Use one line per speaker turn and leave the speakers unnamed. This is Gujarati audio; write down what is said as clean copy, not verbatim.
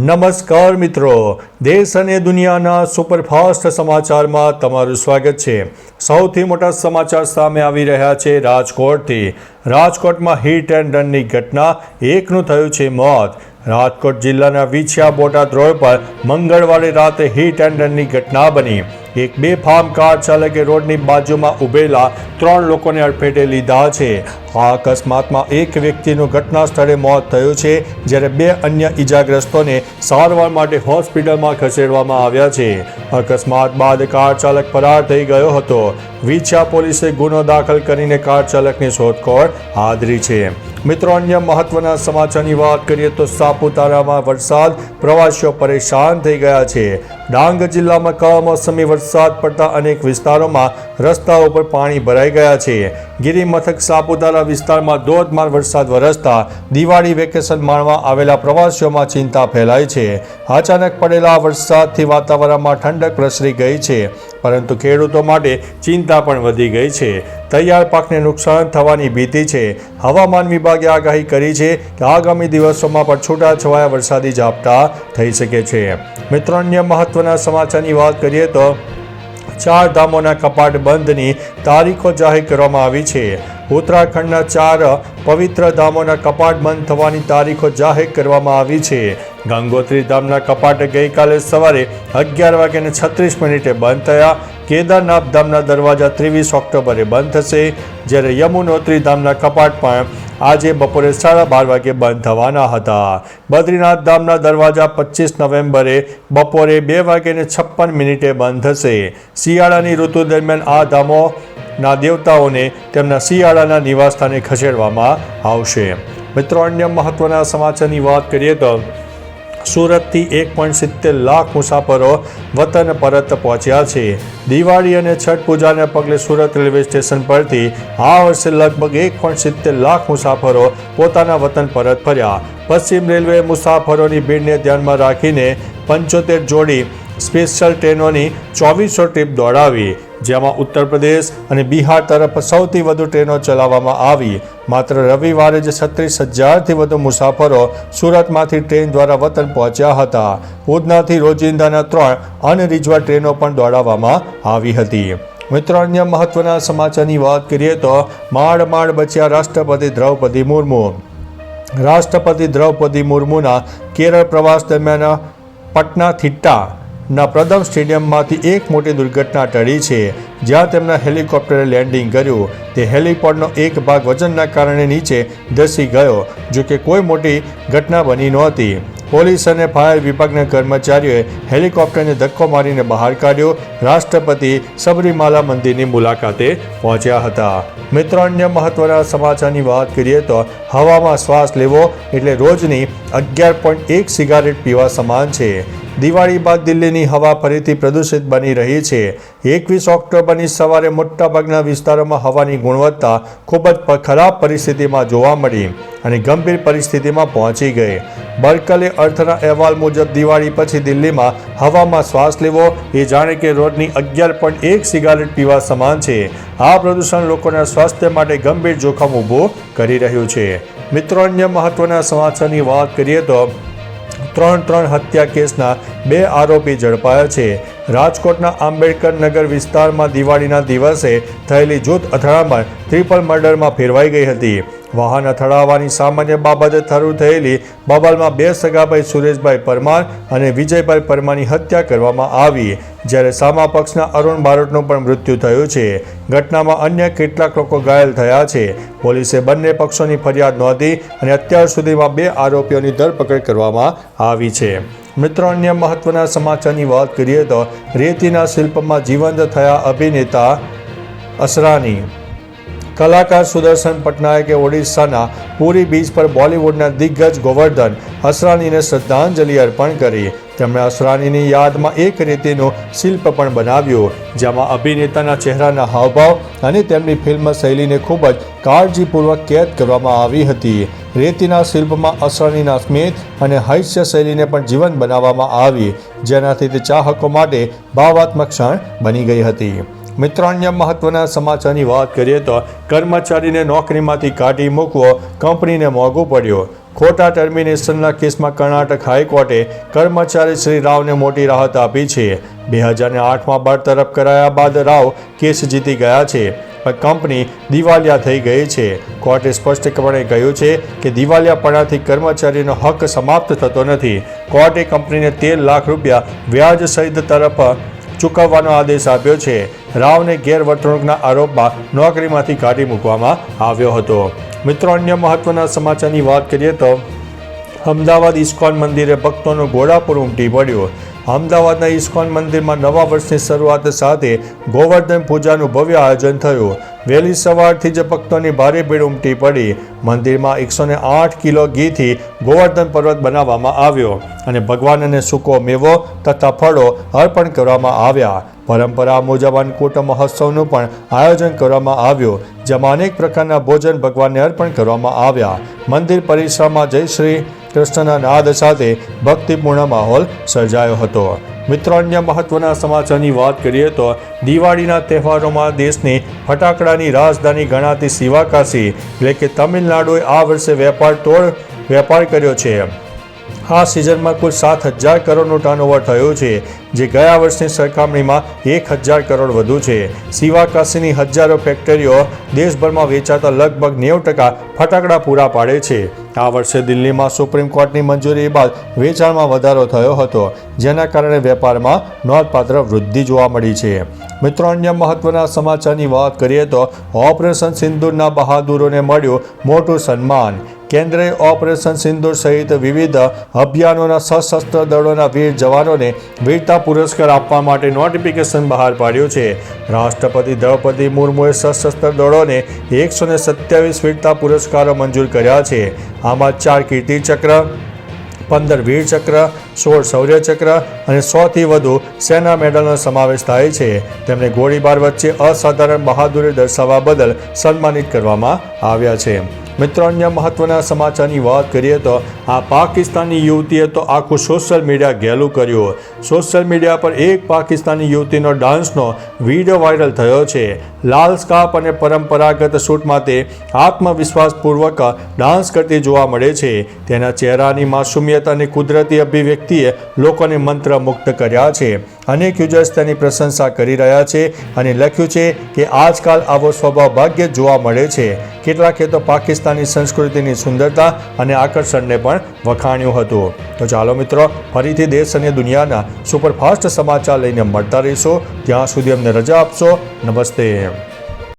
નમસ્કાર મિત્રો, દેશ અને દુનિયાના સુપરફાસ્ટ સમાચારમાં તમારું સ્વાગત છે। સૌથી મોટા સમાચાર સામે આવી રહ્યા છે રાજકોટથી। રાજકોટમાં હિટ એન્ડ રનની ઘટના, એકનું થયું છે મોત। રાજકોટ જિલ્લાના વિછિયા બોટાદ રોડ પર મંગળવારે રાતે હિટ એન્ડ રનની ઘટના બની। એક બેફામ કાર ચાલકે રોડની બાજુમાં ઊભેલા 3 લોકોને અડફેટે લીધા છે। આ અકસ્માતમાં એક વ્યક્તિનું ઘટના સ્થળે મોત થયું છે, જ્યારે 2 અન્ય ઈજાગ્રસ્તોને સારવાર માટે હોસ્પિટલમાં ખસેડવામાં આવ્યા છે। અકસ્માત બાદ કાર ચાલક ફરાર થઈ ગયો હતો। વિછિયા પોલીસે ગુનો દાખલ કરીને કાર ચાલકની શોધખોળ આદરી છે। મિત્રો, અન્ય મહત્વના સમાચારની વાત કરીએ તો સાપુતારામાં વરસાદ, પ્રવાસીઓ પરેશાન થઈ ગયા છે। ડાંગ જિલ્લામાં કમોસમી વરસાદ પડતા અનેક વિસ્તારોમાં રસ્તાઓ પર પાણી ભરાઈ ગયા છે। ગિરિમથક સાપુતારા વિસ્તારમાં ધોધમાર વરસાદ વરસતા દિવાળી વેકેશન માણવા આવેલા પ્રવાસીઓમાં ચિંતા ફેલાઈ છે। અચાનક પડેલા વરસાદથી વાતાવરણમાં ઠંડક પ્રસરી ગઈ છે, પરંતુ ખેડૂતો માટે ચિંતા પણ વધી ગઈ છે। તૈયાર પાકને નુકસાન થવાની ભીતિ છે। હવામાન વિભાગે આગાહી કરી છે કે આગામી દિવસોમાં પણ છૂટાછવાયા વરસાદી ઝાપટા થઈ શકે છે। મિત્રો, અન્ય મહત્વના સમાચારની વાત કરીએ તો 4 ધામોના કપાટ બંધની તારીખો જાહેર કરવામાં આવી છે। ઉત્તરાખંડના 4 પવિત્ર ધામોના કપાટ બંધ થવાની તારીખો જાહેર કરવામાં આવી છે। ગંગોત્રી ધામના કપાટ ગઈકાલે સવારે 11:36 બંધ થયા। કેદારનાથ ધામના દરવાજા 23 ઓક્ટોબરે બંધ થશે, જ્યારે યમુનોત્રી ધામના કપાટ પણ આજે બપોરે 12:30 બંધ થવાના હતા। બદ્રીનાથ ધામના દરવાજા 25 નવેમ્બરે બપોરે 2:56 બંધ થશે। શિયાળાની ઋતુ દરમિયાન આ ધામોના દેવતાઓને તેમના શિયાળાના નિવાસસ્થાને ખસેડવામાં આવશે। મિત્રો, અન્ય મહત્વના સમાચારની વાત કરીએ તો સુરતથી 1.70 લાખ મુસાફરો વતન પરત પહોંચ્યા છે। દિવાળી અને છઠ પૂજાને પગલે સુરત રેલવે સ્ટેશન પરથી આ વર્ષે લગભગ 1.70 લાખ મુસાફરો પોતાના વતન પરત ફર્યા। પશ્ચિમ રેલવે મુસાફરોની ભીડને ધ્યાનમાં રાખીને 75 જોડી સ્પેશિયલ ટ્રેનોની 2400 ટ્રીપ દોડાવી, જેમાં ઉત્તર પ્રદેશ અને બિહાર તરફ સૌથી વધુ ટ્રેનો ચલાવવામાં આવી। માત્ર રવિવારે જ 36,000થી વધુ મુસાફરો સુરતમાંથી ટ્રેન દ્વારા વતન પહોંચ્યા હતા। ઉધનાથી રોજિંદાના 3 અનરિઝર્વ ટ્રેનો પણ દોડાવવામાં આવી હતી। મિત્રો, અન્ય મહત્વના સમાચારની વાત કરીએ તો માંડ બચ્યા રાષ્ટ્રપતિ દ્રૌપદી મુર્મુ। રાષ્ટ્રપતિ દ્રૌપદી મુર્મુના કેરળ પ્રવાસ દરમિયાન પટનાથિટ્ટા ના પ્રથમ સ્ટેડિયમમાંથી એક મોટી દુર્ઘટના ટળી છે, જ્યાં તેમના હેલિકોપ્ટરે લેન્ડિંગ કર્યું। તે હેલિપોડનો એક ભાગ વજનના કારણે નીચે ધસી ગયો, જોકે કોઈ મોટી ઘટના બની નહોતી। પોલીસ અને ફાયર વિભાગના કર્મચારીઓએ હેલિકોપ્ટરને ધક્કો મારીને બહાર કાઢ્યું। રાષ્ટ્રપતિ સબરીમાલા મંદિરની મુલાકાતે પહોંચ્યા હતા। મિત્રો, અન્ય મહત્વના સમાચારની વાત કરીએ તો હવામાં શ્વાસ લેવો એટલે રોજની 11.1 સિગારેટ પીવા સમાન છે। દિવાળી બાદ દિલ્હીની હવા ફરીથી પ્રદૂષિત બની રહી છે। 21 ઓક્ટોબરની સવારે મોટાભાગના વિસ્તારોમાં હવાની ગુણવત્તા ખૂબ જ ખરાબ પરિસ્થિતિમાં જોવા મળી અને ગંભીર પરિસ્થિતિમાં પહોંચી ગઈ। બર્કલે અર્થના અહેવાલ મુજબ દિવાળી પછી દિલ્હીમાં હવામાં શ્વાસ લેવો એ જાણે કે રોજની 11.1 સિગારેટ પીવા સમાન છે। આ પ્રદૂષણ લોકોના સ્વાસ્થ્ય માટે ગંભીર જોખમ ઊભું કરી રહ્યું છે। મિત્રો, અન્ય મહત્વના સમાચારની વાત કરીએ તો 3 હત્યા કેસના 2 આરોપી ઝડપાયા છે। રાજકોટના આંબેડકર નગર વિસ્તારમાં દિવાળીના દિવસે થયેલી જૂથ અથડામણ ટ્રિપલ મર્ડરમાં ફેરવાઈ ગઈ હતી। વાહન અથડાવવાની સામાન્ય બાબતે શરૂ થયેલી બબાલમાં 2 સગાભાઈ સુરેશભાઈ પરમાર અને વિજયભાઈ પરમારની હત્યા કરવામાં આવી, જ્યારે સામા પક્ષના અરુણ બારોટનું પણ મૃત્યુ થયું છે। ઘટનામાં અન્ય કેટલાક લોકો ઘાયલ થયા છે। પોલીસે બંને પક્ષોની ફરિયાદ નોંધી અને અત્યાર સુધીમાં 2 આરોપીઓની ધરપકડ કરવામાં આવી છે। મિત્રો, અન્ય મહત્વના સમાચારની વાત કરીએ તો રેતીના શિલ્પમાં જીવંત થયા અભિનેતા અસરાની। કલાકાર સુદર્શન પટનાયકે ઓડિશાના પુરી બીચ પર બોલિવૂડના દિગ્ગજ ગોવર્ધન અસરાનીને શ્રદ્ધાંજલિ અર્પણ કરી। તેમણે અસરાનીની યાદમાં એક રેતીનું શિલ્પ પણ બનાવ્યું, જેમાં અભિનેતાના ચહેરાના હાવભાવ અને તેમની ફિલ્મ શૈલીને ખૂબ જ કાળજીપૂર્વક કેદ કરવામાં આવી હતી। રેતીના શિલ્પમાં અસરાનીના સ્મિત અને હાસ્ય શૈલીને પણ જીવંત બનાવવામાં આવી, જેનાથી તે ચાહકો માટે ભાવાત્મક ક્ષણ બની ગઈ હતી। મિત્રો, અન્ય મહત્વના સમાચારની વાત કરીએ તો કર્મચારીને નોકરીમાંથી કાઢી મૂકવો કંપનીને મોંઘું પડ્યું. ખોટા ટર્મિનેશનના કેસમાં કર્ણાટક હાઈકોર્ટે કર્મચારી શ્રી રાવને મોટી રાહત આપી છે. 2008માં બરતરફ કરાયા બાદ રાવ કેસ જીતી ગયા છે, પણ કંપની દિવાલિયા થઈ ગઈ છે. કોર્ટે સ્પષ્ટપણે કહ્યું છે કે દિવાલિયાપણાથી કર્મચારીનો હક સમાપ્ત થતો નથી. કોર્ટે કંપનીને 13 લાખ રૂપિયા વ્યાજ સહિત તરફ ચૂકવવાનો આદેશ આપ્યો છે. રાવને ગેરવર્તણૂકના આરોપમાં નોકરીમાંથી કાઢી મૂકવામાં આવ્યો હતો. મિત્રો, અન્ય મહત્વના સમાચારની વાત કરીએ તો અમદાવાદ ઇસ્કોન મંદિરે ભક્તોનું ઘોડાપુર ઉમટી પડ્યું. અમદાવાદના ઇસ્કોન મંદિરમાં નવા વર્ષની શરૂઆત સાથે ગોવર્ધન પૂજાનું ભવ્ય આયોજન થયું. વહેલી સવારથી જ ભક્તોની ભારે ભીડ ઉમટી પડી. મંદિરમાં 108 કિલો ઘીથી ગોવર્ધન પર્વત બનાવવામાં આવ્યો અને ભગવાનને સૂકો મેવો તથા ફળો અર્પણ કરવામાં આવ્યા. પરંપરા મુજબ અન્નકૂટ મહોત્સવનું પણ આયોજન કરવામાં આવ્યું, જેમાં અનેક પ્રકારના ભોજન ભગવાનને અર્પણ કરવામાં આવ્યા. મંદિર પરિસરમાં જય શ્રી કૃષ્ણના નાદ સાથે ભક્તિપૂર્ણ માહોલ સર્જાયો હતો. મિત્રો, અન્ય મહત્વના સમાચારની વાત કરીએ તો દિવાળીના તહેવારોમાં દેશની ફટાકડાની રાજધાની ગણાતી શિવાકાશી એટલે કે તમિલનાડુએ આ વર્ષે વેપાર કર્યો છે. આ સિઝનમાં કુલ 7,000 કરોડનું ટર્નઓવર થયું છે, જે ગયા વર્ષની સરખામણીમાં 1,000 કરોડ વધુ છે. શિવાકાશીની હજારો ફેક્ટરીઓ દેશભરમાં વેચાતા લગભગ 90% ફટાકડા પૂરા પાડે છે. આ વર્ષે દિલ્હીમાં સુપ્રીમ કોર્ટની મંજૂરી બાદ વેચાણમાં વધારો થયો હતો, જેના કારણે વેપારમાં નોંધપાત્ર વૃદ્ધિ જોવા મળી છે. મિત્રો, અન્ય મહત્વના સમાચારની વાત કરીએ તો ઓપરેશન સિંદૂરના બહાદુરોને મળ્યું મોટું સન્માન. કેન્દ્રએ ઓપરેશન સિંદૂર સહિત વિવિધ અભિયાનોના સશસ્ત્ર દળોના વીર જવાનોને વીરતા પુરસ્કાર આપવા માટે નોટિફિકેશન બહાર પાડ્યું છે. રાષ્ટ્રપતિ દ્રૌપદી મુર્મુએ સશસ્ત્ર દળોને 127 વીરતા પુરસ્કારો મંજૂર કર્યા છે. આમાં 4 કીર્તિ ચક્ર, 15 વીર ચક્ર, 16 શૌર્ય ચક્ર અને 100થી વધુ સેના મેડલનો સમાવેશ થાય છે. તેમને ગોળીબાર વચ્ચે અસાધારણ બહાદુરી દર્શાવવા બદલ સન્માનિત કરવામાં આવ્યા છે. મિત્રો, અન્ય મહત્વના સમાચારની વાત કરીએ તો આ પાકિસ્તાની યુવતીએ તો આખું સોશિયલ મીડિયા ઘેલું કર્યું. સોશિયલ મીડિયા પર એક પાકિસ્તાની યુવતીનો ડાન્સનો વિડીયો વાયરલ થયો છે. લાલ સ્કાર્ફ અને પરંપરાગત સૂટમાં તે આત્મવિશ્વાસપૂર્વક ડાન્સ કરતી જોવા મળે છે. તેના ચહેરાની માસુમિયત અને કુદરતી અભિવ્યક્તિએ લોકોને મંત્રમુગ્ધ કર્યા છે. અનેક યુઝર્સ તેની પ્રશંસા કરી રહ્યા છે અને લખ્યું છે કે આજકાલ આવો સ્વભાવ ભાગ્યે જ જોવા મળે છે. કેટલાકે તો પાકિસ્તાની સંસ્કૃતિની સુંદરતા અને આકર્ષણને પણ વખાણ્યું હતું. તો ચાલો મિત્રો, ફરીથી દેશ અને દુનિયાના સુપરફાસ્ટ સમાચાર લઈને મળતા રહીશું. ત્યાં સુધી અમને રજા આપશો. નમસ્તે.